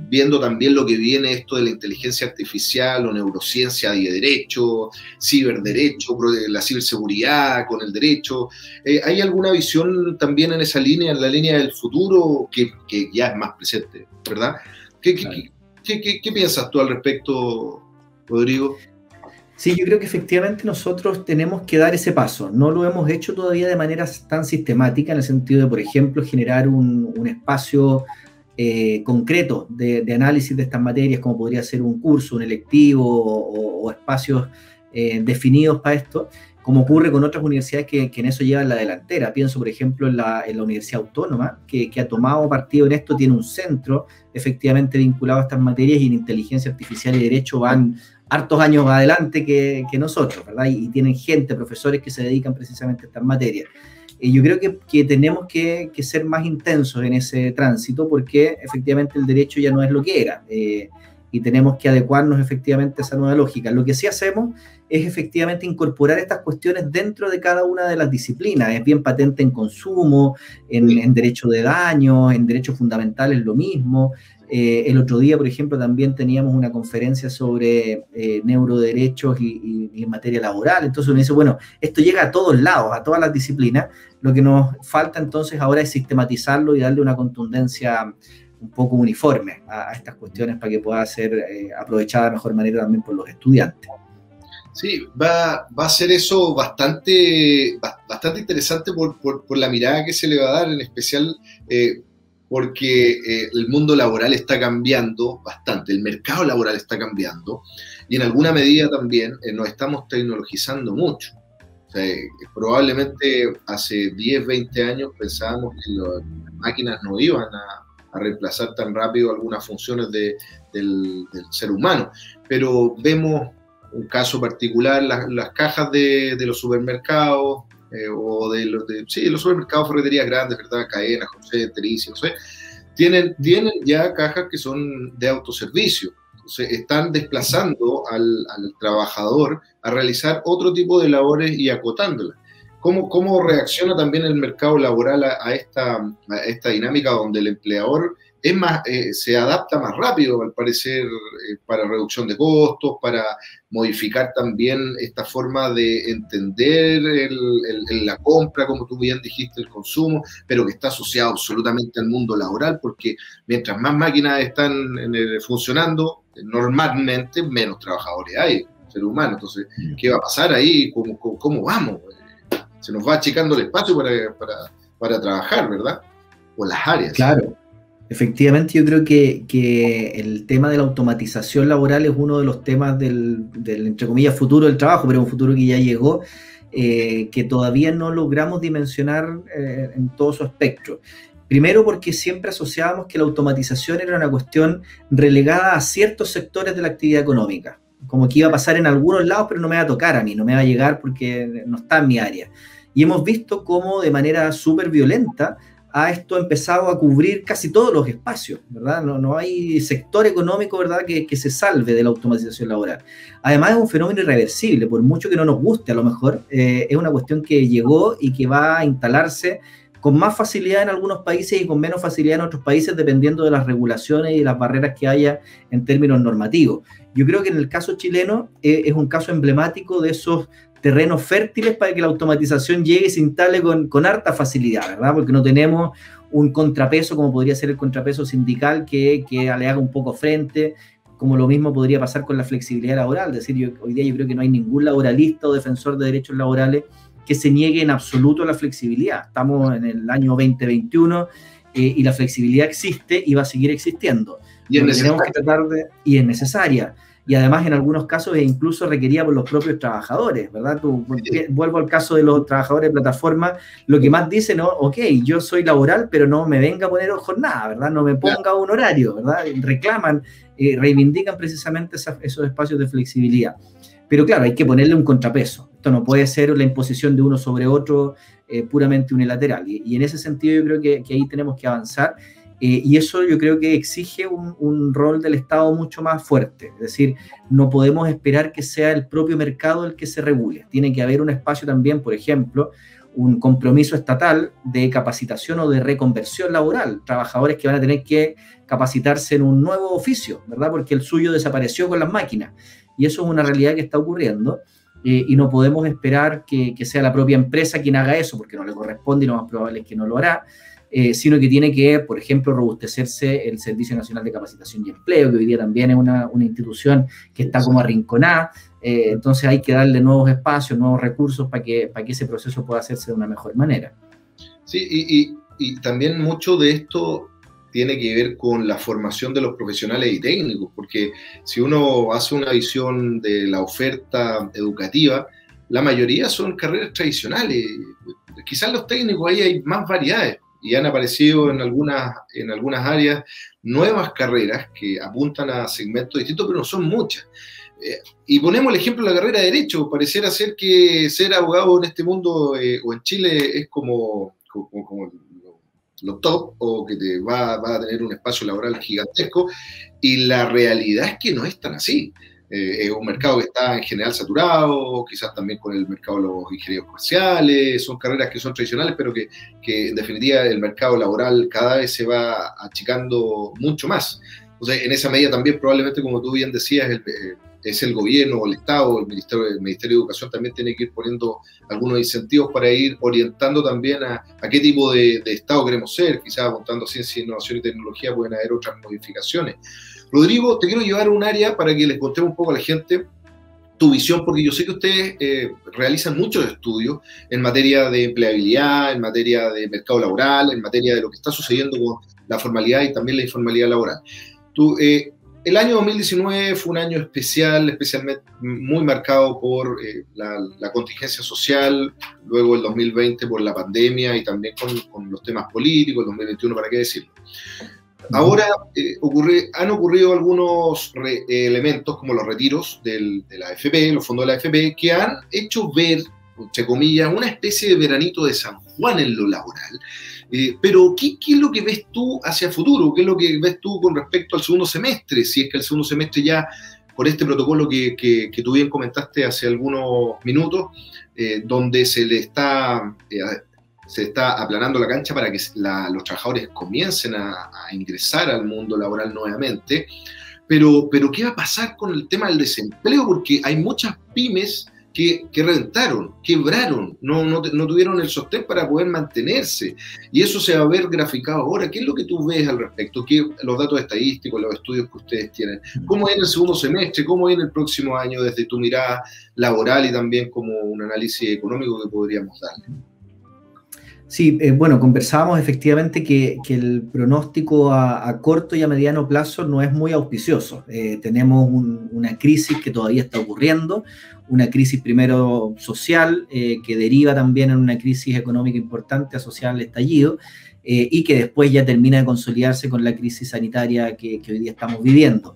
viendo también lo que viene esto de la inteligencia artificial o neurociencia y de derecho, ciberderecho, la ciberseguridad con el derecho. ¿Hay alguna visión también en esa línea, en la línea del futuro, que ya es más presente, ¿verdad? ¿Qué piensas tú al respecto, Rodrigo?
Sí, yo creo que efectivamente nosotros tenemos que dar ese paso. No lo hemos hecho todavía de manera tan sistemática, en el sentido de, por ejemplo, generar un espacio concreto de análisis de estas materias, como podría ser un curso, un electivo o espacios definidos para esto, como ocurre con otras universidades que en eso llevan la delantera. Pienso, por ejemplo, en la Universidad Autónoma, que ha tomado partido en esto, tiene un centro efectivamente vinculado a estas materias, y en inteligencia artificial y derecho van hartos años más adelante que nosotros, ¿verdad? Y tienen gente, profesores que se dedican precisamente a estas materias. Yo creo que tenemos que ser más intensos en ese tránsito, porque efectivamente el derecho ya no es lo que era, y tenemos que adecuarnos efectivamente a esa nueva lógica. Lo que sí hacemos es efectivamente incorporar estas cuestiones dentro de cada una de las disciplinas. Es bien patente en consumo, en derecho de daño, en derechos fundamentales lo mismo. El otro día, por ejemplo, también teníamos una conferencia sobre neuroderechos y en materia laboral. Entonces uno dice, bueno, esto llega a todos lados, a todas las disciplinas. Lo que nos falta entonces ahora es sistematizarlo y darle una contundencia un poco uniforme a estas cuestiones para que pueda ser aprovechada de mejor manera también por los estudiantes.
Sí, va a ser eso bastante interesante por la mirada que se le va a dar, en especial porque el mundo laboral está cambiando bastante, el mercado laboral está cambiando, y en alguna medida también nos estamos tecnologizando mucho. O sea, probablemente hace 10, 20 años pensábamos que las máquinas no iban a reemplazar tan rápido algunas funciones del ser humano, pero vemos un caso particular, las cajas de los supermercados, o de los supermercados, ferreterías grandes, ¿verdad? Cadenas, José, Terici, no sé, tienen ya cajas que son de autoservicio. Entonces están desplazando al trabajador a realizar otro tipo de labores y acotándolas. ¿Cómo reacciona también el mercado laboral a esta dinámica donde el empleador se adapta más rápido, al parecer, para reducción de costos, para modificar también esta forma de entender la compra, como tú bien dijiste, el consumo, pero que está asociado absolutamente al mundo laboral, porque mientras más máquinas están funcionando, normalmente menos trabajadores hay, ser humano. Entonces, ¿qué va a pasar ahí? ¿Cómo vamos? Se nos va achicando el espacio para trabajar, ¿verdad? O las áreas.
Claro. Efectivamente, yo creo que el tema de la automatización laboral es uno de los temas del entre comillas, futuro del trabajo, pero un futuro que ya llegó, que todavía no logramos dimensionar en todo su espectro. Primero, porque siempre asociábamos que la automatización era una cuestión relegada a ciertos sectores de la actividad económica, como que iba a pasar en algunos lados, pero no me va a tocar a mí, no me va a llegar porque no está en mi área. Y hemos visto cómo de manera súper violenta ha esto empezado a cubrir casi todos los espacios, ¿verdad? No hay sector económico, ¿verdad?, que se salve de la automatización laboral. Además, es un fenómeno irreversible, por mucho que no nos guste a lo mejor, es una cuestión que llegó y que va a instalarse con más facilidad en algunos países y con menos facilidad en otros países, dependiendo de las regulaciones y las barreras que haya en términos normativos. Yo creo que en el caso chileno es un caso emblemático de esos terrenos fértiles para que la automatización llegue y se instale con harta facilidad, ¿verdad? Porque no tenemos un contrapeso como podría ser el contrapeso sindical que le haga un poco frente, como lo mismo podría pasar con la flexibilidad laboral. Es decir, hoy día yo creo que no hay ningún laboralista o defensor de derechos laborales que se niegue en absoluto la flexibilidad. Estamos en el año 2021 y la flexibilidad existe y va a seguir existiendo.
Y es necesaria.
Tenemos que tratar de, y es necesaria. Y además en algunos casos es incluso requerida por los propios trabajadores, ¿verdad? Vuelvo al caso de los trabajadores de plataforma, lo que más dicen, ¿no? Ok, yo soy laboral, pero no me venga a poner jornada, ¿verdad? No me ponga un horario, ¿verdad? Reclaman, reivindican precisamente esos espacios de flexibilidad. Pero claro, hay que ponerle un contrapeso. Esto no puede ser la imposición de uno sobre otro puramente unilateral. Y en ese sentido yo creo que ahí tenemos que avanzar. Y eso yo creo que exige un rol del Estado mucho más fuerte. Es decir, no podemos esperar que sea el propio mercado el que se regule. Tiene que haber un espacio también, por ejemplo, un compromiso estatal de capacitación o de reconversión laboral. Trabajadores que van a tener que capacitarse en un nuevo oficio, ¿verdad? Porque el suyo desapareció con las máquinas. Y eso es una realidad que está ocurriendo. Y no podemos esperar que sea la propia empresa quien haga eso, porque no le corresponde y lo más probable es que no lo hará. Sino que tiene que, por ejemplo, robustecerse el Servicio Nacional de Capacitación y Empleo, que hoy día también es una institución que está como arrinconada. Entonces hay que darle nuevos espacios, nuevos recursos para que ese proceso pueda hacerse de una mejor manera.
Sí, y también mucho de esto tiene que ver con la formación de los profesionales y técnicos, porque si uno hace una visión de la oferta educativa, la mayoría son carreras tradicionales. Quizás los técnicos ahí hay más variedades, y han aparecido en algunas áreas nuevas carreras que apuntan a segmentos distintos, pero no son muchas. Y ponemos el ejemplo de la carrera de Derecho. Pareciera ser que ser abogado en este mundo o en Chile es como lo top, o que te va a tener un espacio laboral gigantesco, y la realidad es que no es tan así. Es un mercado que está en general saturado, quizás también con el mercado de los ingenieros comerciales, son carreras que son tradicionales, pero que en definitiva el mercado laboral cada vez se va achicando mucho más. Entonces, en esa medida también probablemente, como tú bien decías, es el gobierno, el Estado, el Ministerio de Educación también tiene que ir poniendo algunos incentivos para ir orientando también a qué tipo de Estado queremos ser. Quizás apuntando a ciencia, innovación y tecnología pueden haber otras modificaciones. Rodrigo, te quiero llevar a un área para que les contemos un poco a la gente tu visión, porque yo sé que ustedes realizan muchos estudios en materia de empleabilidad, en materia de mercado laboral, en materia de lo que está sucediendo con la formalidad y también la informalidad laboral. El año 2019 fue un año especial, especialmente muy marcado por la contingencia social, luego el 2020 por la pandemia y también con los temas políticos, el 2021, ¿para qué decirlo? Ahora han ocurrido algunos elementos como los retiros de la AFP, los fondos de la AFP, que han hecho ver, entre comillas, una especie de veranito de San Juan en lo laboral. Pero, ¿qué es lo que ves tú hacia futuro? ¿Qué es lo que ves tú con respecto al segundo semestre? Si es que el segundo semestre ya, por este protocolo que tú bien comentaste hace algunos minutos, donde se está aplanando la cancha para que los trabajadores comiencen a ingresar al mundo laboral nuevamente. Pero ¿qué va a pasar con el tema del desempleo? Porque hay muchas pymes que reventaron, quebraron, no tuvieron el sostén para poder mantenerse. Y eso se va a ver graficado ahora. ¿Qué es lo que tú ves al respecto? Los datos estadísticos, los estudios que ustedes tienen. ¿Cómo viene el segundo semestre? ¿Cómo viene el próximo año desde tu mirada laboral y también como un análisis económico que podríamos darle?
Sí, bueno, conversábamos efectivamente que el pronóstico a corto y a mediano plazo no es muy auspicioso. Tenemos una crisis que todavía está ocurriendo, una crisis primero social, que deriva también en una crisis económica importante asociada al estallido, y que después ya termina de consolidarse con la crisis sanitaria que hoy día estamos viviendo.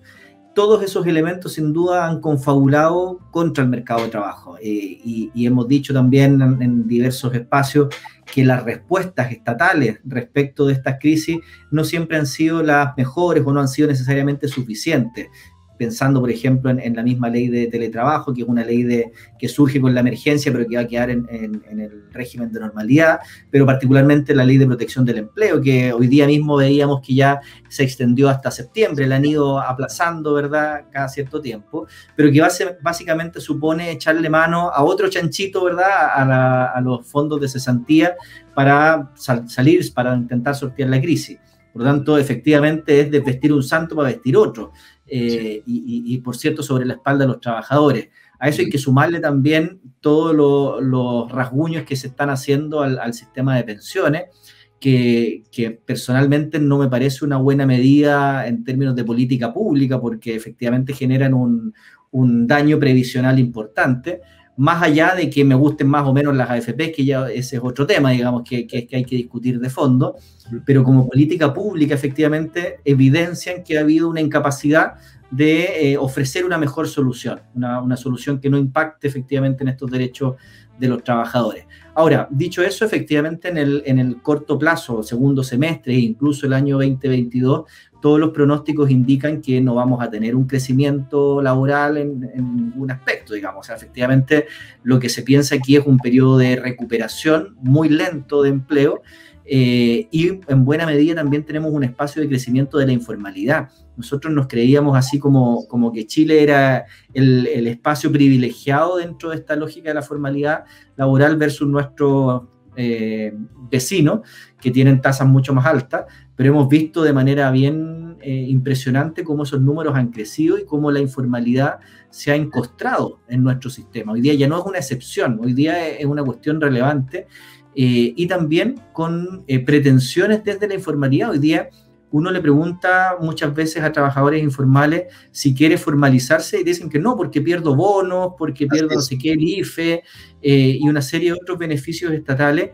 Todos esos elementos sin duda han confabulado contra el mercado de trabajo, y hemos dicho también en diversos espacios que las respuestas estatales respecto de estas crisis no siempre han sido las mejores o no han sido necesariamente suficientes. Pensando, por ejemplo, en la misma ley de teletrabajo, que es una ley que surge con la emergencia, pero que va a quedar en el régimen de normalidad, pero particularmente la ley de protección del empleo, que hoy día mismo veíamos que ya se extendió hasta septiembre, la han ido aplazando, ¿verdad?, cada cierto tiempo, pero que básicamente supone echarle mano a otro chanchito, ¿verdad?, a los fondos de cesantía para salir, para intentar sortear la crisis. Por lo tanto, efectivamente es desvestir un santo para vestir otro. Y por cierto, sobre la espalda de los trabajadores. A eso hay que sumarle también todos los rasguños que se están haciendo al sistema de pensiones, que personalmente no me parece una buena medida en términos de política pública, porque efectivamente generan un daño previsional importante, más allá de que me gusten más o menos las AFP, que ya ese es otro tema, digamos, que hay que discutir de fondo, pero como política pública efectivamente evidencian que ha habido una incapacidad de ofrecer una mejor solución, una solución que no impacte efectivamente en estos derechos de los trabajadores. Ahora, dicho eso, efectivamente en el corto plazo, segundo semestre e incluso el año 2022, todos los pronósticos indican que no vamos a tener un crecimiento laboral en ningún aspecto, digamos. O sea, efectivamente, lo que se piensa aquí es un periodo de recuperación muy lento de empleo, y en buena medida también tenemos un espacio de crecimiento de la informalidad. Nosotros nos creíamos así como que Chile era el espacio privilegiado dentro de esta lógica de la formalidad laboral versus nuestros vecinos, que tienen tasas mucho más altas, pero hemos visto de manera bien impresionante cómo esos números han crecido y cómo la informalidad se ha encostrado en nuestro sistema. Hoy día ya no es una excepción, hoy día es una cuestión relevante, y también con pretensiones desde la informalidad. Hoy día uno le pregunta muchas veces a trabajadores informales si quiere formalizarse y dicen que no, porque pierdo bonos, porque pierdo no sé qué, el IFE, y una serie de otros beneficios estatales.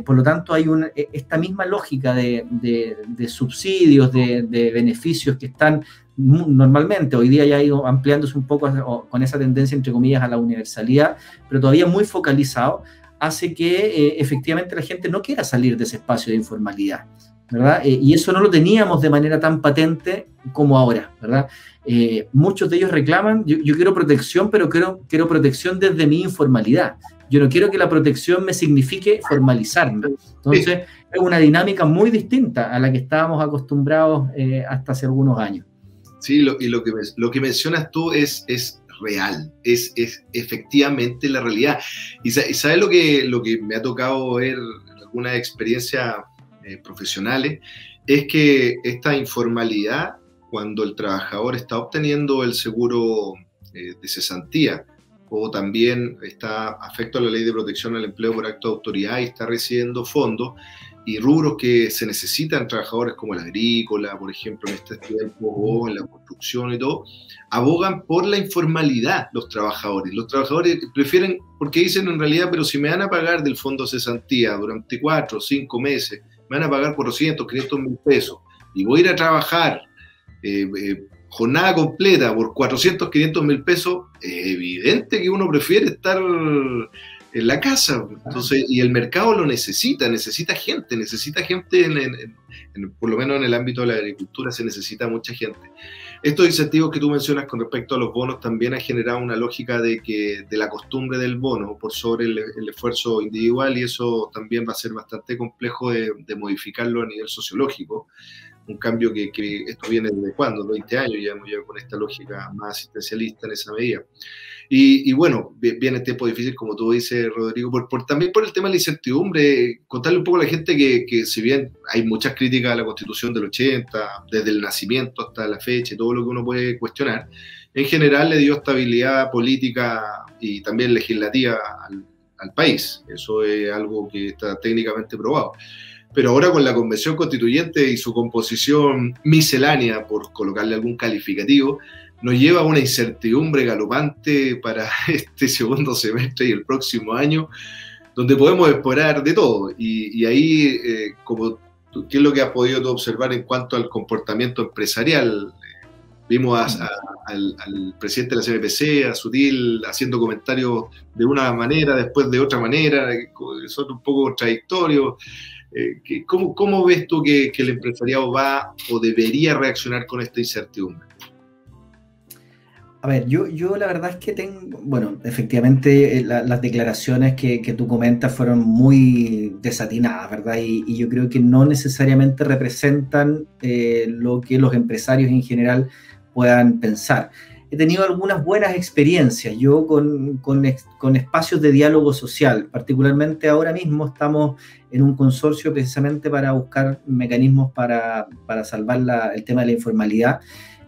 Por lo tanto, hay esta misma lógica de subsidios, de beneficios que están normalmente, hoy día ya ha ido ampliándose un poco con esa tendencia, entre comillas, a la universalidad, pero todavía muy focalizado, hace que efectivamente la gente no quiera salir de ese espacio de informalidad, ¿verdad? Y eso no lo teníamos de manera tan patente como ahora, ¿verdad? Muchos de ellos reclaman, yo quiero protección, pero quiero protección desde mi informalidad. Yo no quiero que la protección me signifique formalizarme. Entonces, es una dinámica muy distinta a la que estábamos acostumbrados hasta hace algunos años.
Sí, lo que mencionas tú es real, es efectivamente la realidad. Y ¿sabes lo que me ha tocado ver en algunas experiencias profesionales? Es que esta informalidad, cuando el trabajador está obteniendo el seguro de cesantía, o también está afecto a la ley de protección al empleo por acto de autoridad y está recibiendo fondos, y rubros que se necesitan trabajadores como el agrícola, por ejemplo, en este tiempo, o en la construcción y todo, abogan por la informalidad los trabajadores. Los trabajadores prefieren, porque dicen en realidad, pero si me van a pagar del fondo cesantía durante 4 o 5 meses, me van a pagar por 200, 500 mil pesos, y voy a ir a trabajar jornada completa por 400, 500 mil pesos, es evidente que uno prefiere estar en la casa. Entonces, y el mercado lo necesita gente, por lo menos en el ámbito de la agricultura se necesita mucha gente. Estos incentivos que tú mencionas con respecto a los bonos también han generado una lógica de la costumbre del bono por sobre el esfuerzo individual, y eso también va a ser bastante complejo de modificarlo a nivel sociológico. Un cambio que esto viene desde cuándo, 20 años ya con esta lógica más asistencialista en esa medida. Y bueno, viene el tiempo difícil, como tú dices, Rodrigo, también por el tema de la incertidumbre. Contarle un poco a la gente que si bien hay muchas críticas a la Constitución del 80, desde el nacimiento hasta la fecha, y todo lo que uno puede cuestionar, en general le dio estabilidad política y también legislativa al país. Eso es algo que está técnicamente probado. Pero ahora con la Convención Constituyente y su composición miscelánea, por colocarle algún calificativo, nos lleva a una incertidumbre galopante para este segundo semestre y el próximo año, donde podemos esperar de todo. Y ahí, ¿qué es lo que has podido tú observar en cuanto al comportamiento empresarial? Vimos al presidente de la CMPC, a Sutil, haciendo comentarios de una manera, después de otra manera, que son un poco contradictorios. ¿Cómo ves tú que el empresariado va o debería reaccionar con esta incertidumbre?
A ver, yo la verdad es que bueno, efectivamente las declaraciones que tú comentas fueron muy desatinadas, ¿verdad? Y yo creo que no necesariamente representan lo que los empresarios en general puedan pensar. He tenido algunas buenas experiencias, yo con espacios de diálogo social. Particularmente ahora mismo estamos en un consorcio precisamente para buscar mecanismos para salvar el tema de la informalidad.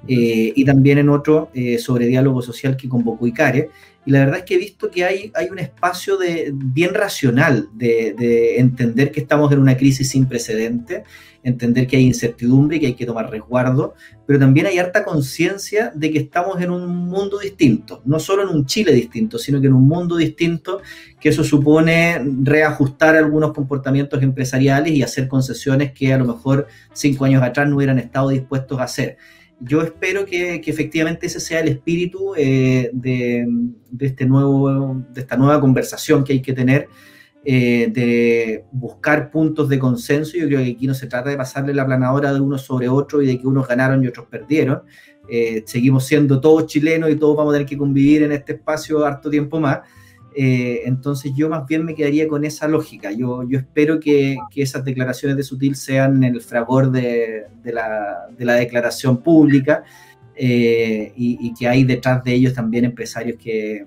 y también en otro sobre diálogo social que convocó ICARE. Y la verdad es que he visto que hay un espacio bien racional de entender que estamos en una crisis sin precedentes, entender que hay incertidumbre y que hay que tomar resguardo, pero también hay harta conciencia de que estamos en un mundo distinto, no solo en un Chile distinto, sino que en un mundo distinto, que eso supone reajustar algunos comportamientos empresariales y hacer concesiones que a lo mejor 5 años atrás no hubieran estado dispuestos a hacer. Yo espero que efectivamente ese sea el espíritu de esta nueva conversación que hay que tener, de buscar puntos de consenso. Yo creo que aquí no se trata de pasarle la planadora de unos sobre otros y de que unos ganaron y otros perdieron. Seguimos siendo todos chilenos y todos vamos a tener que convivir en este espacio harto tiempo más. Entonces yo más bien me quedaría con esa lógica. Yo espero que esas declaraciones de Sutil sean el fragor de la declaración pública, y que hay detrás de ellos también empresarios que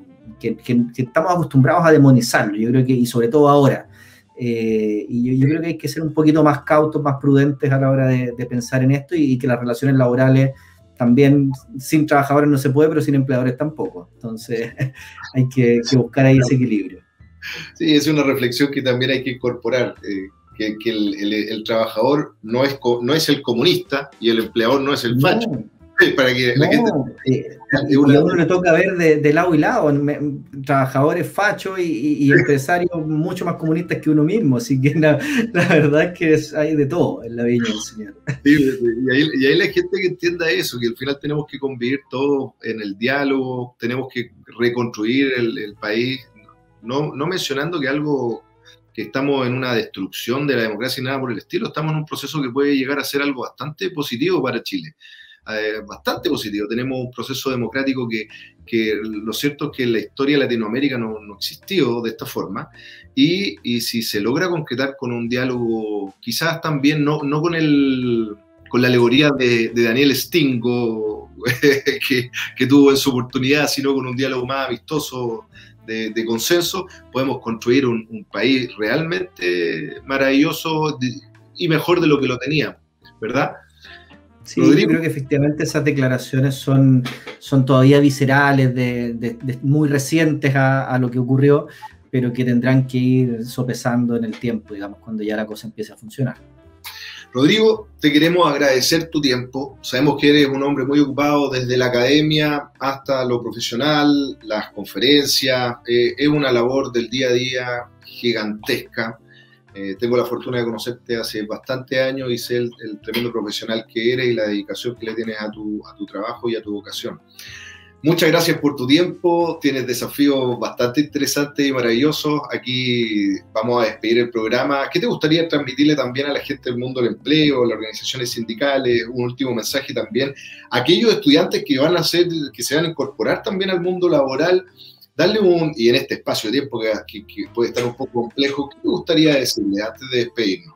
estamos acostumbrados a demonizarlo, yo creo que, y sobre todo ahora. Y yo creo que hay que ser un poquito más cautos, más prudentes a la hora de pensar en esto, y que las relaciones laborales también, sin trabajadores no se puede, pero sin empleadores tampoco. Entonces hay que buscar ahí ese equilibrio.
Sí, es una reflexión que también hay que incorporar, que el trabajador no es el comunista y el empleador no es el facho.
No.
Para que la gente...
Y a uno le toca ver de lado y lado, trabajadores fachos y empresarios mucho más comunistas que uno mismo, así que la verdad es que hay de todo en la viña del Señor.
Sí, y ahí la gente que entienda eso, que al final tenemos que convivir todos en el diálogo, tenemos que reconstruir el país, no mencionando que estamos en una destrucción de la democracia y nada por el estilo, estamos en un proceso que puede llegar a ser algo bastante positivo para Chile. Bastante positivo. Tenemos un proceso democrático que lo cierto es que en la historia de Latinoamérica no existió de esta forma, y si se logra concretar con un diálogo, quizás también no con la alegoría de Daniel Stingo que tuvo en su oportunidad, sino con un diálogo más amistoso de consenso, podemos construir un país realmente maravilloso y mejor de lo que lo teníamos, ¿verdad?
Sí, Rodrigo. Yo creo que efectivamente esas declaraciones son todavía viscerales, muy recientes a lo que ocurrió, pero que tendrán que ir sopesando en el tiempo, digamos, cuando ya la cosa empiece a funcionar.
Rodrigo, te queremos agradecer tu tiempo. Sabemos que eres un hombre muy ocupado desde la academia hasta lo profesional, las conferencias. Es una labor del día a día gigantesca. Tengo la fortuna de conocerte hace bastante años y sé el tremendo profesional que eres y la dedicación que le tienes a tu trabajo y a tu vocación. Muchas gracias por tu tiempo, tienes desafíos bastante interesantes y maravillosos. Aquí vamos a despedir el programa. ¿Qué te gustaría transmitirle también a la gente del mundo del empleo, las organizaciones sindicales? Un último mensaje también a aquellos estudiantes que se van a incorporar también al mundo laboral. Darle y en este espacio de tiempo que puede estar un poco complejo, ¿qué te gustaría decirle antes de despedirnos?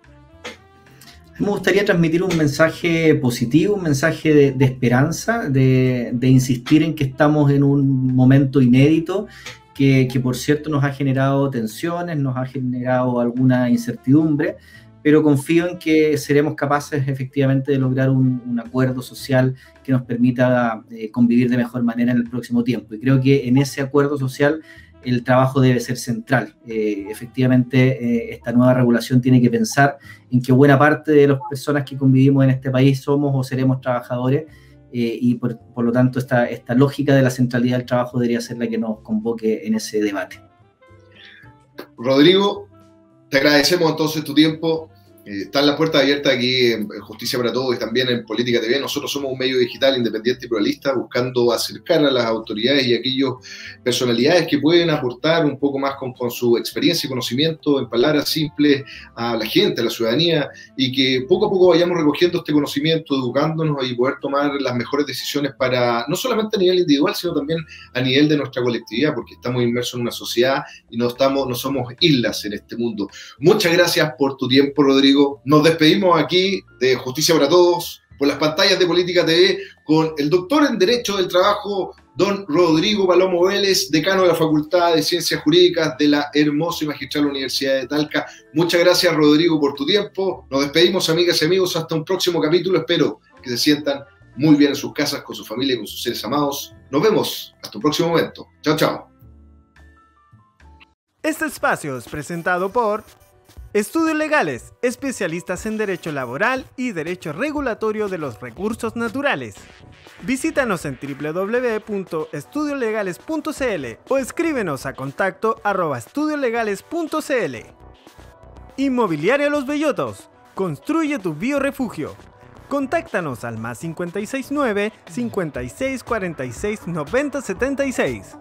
Me gustaría transmitir un mensaje positivo, un mensaje de esperanza, de insistir en que estamos en un momento inédito, que por cierto nos ha generado tensiones, nos ha generado alguna incertidumbre, pero confío en que seremos capaces efectivamente de lograr un acuerdo social que nos permita convivir de mejor manera en el próximo tiempo. Y creo que en ese acuerdo social el trabajo debe ser central. Efectivamente, esta nueva regulación tiene que pensar en que buena parte de las personas que convivimos en este país somos o seremos trabajadores, y por lo tanto esta lógica de la centralidad del trabajo debería ser la que nos convoque en ese debate.
Rodrigo, te agradecemos entonces tu tiempo. Están las puertas abiertas aquí en Justicia para Todos y también en Política TV. Nosotros somos un medio digital independiente y pluralista, buscando acercar a las autoridades y a aquellas personalidades que pueden aportar un poco más con su experiencia y conocimiento, en palabras simples, a la gente, a la ciudadanía, y que poco a poco vayamos recogiendo este conocimiento, educándonos y poder tomar las mejores decisiones para, no solamente a nivel individual, sino también a nivel de nuestra colectividad, porque estamos inmersos en una sociedad y no somos islas en este mundo. Muchas gracias por tu tiempo, Rodrigo. Nos despedimos aquí de Justicia para Todos por las pantallas de Política TV con el doctor en Derecho del Trabajo, don Rodrigo Palomo Vélez, decano de la Facultad de Ciencias Jurídicas de la hermosa y magistral Universidad de Talca. Muchas gracias, Rodrigo, por tu tiempo. Nos despedimos, amigas y amigos, hasta un próximo capítulo. Espero que se sientan muy bien en sus casas, con su familia y con sus seres amados. Nos vemos. Hasta un próximo momento. Chao, chao.
Este espacio es presentado por Estudios Legales, especialistas en Derecho Laboral y Derecho Regulatorio de los Recursos Naturales. Visítanos en www.estudiolegales.cl o escríbenos a contacto@estudiolegales.cl. Inmobiliaria Los Bellotos. Construye tu biorefugio. Contáctanos al +569 56 46 90 76.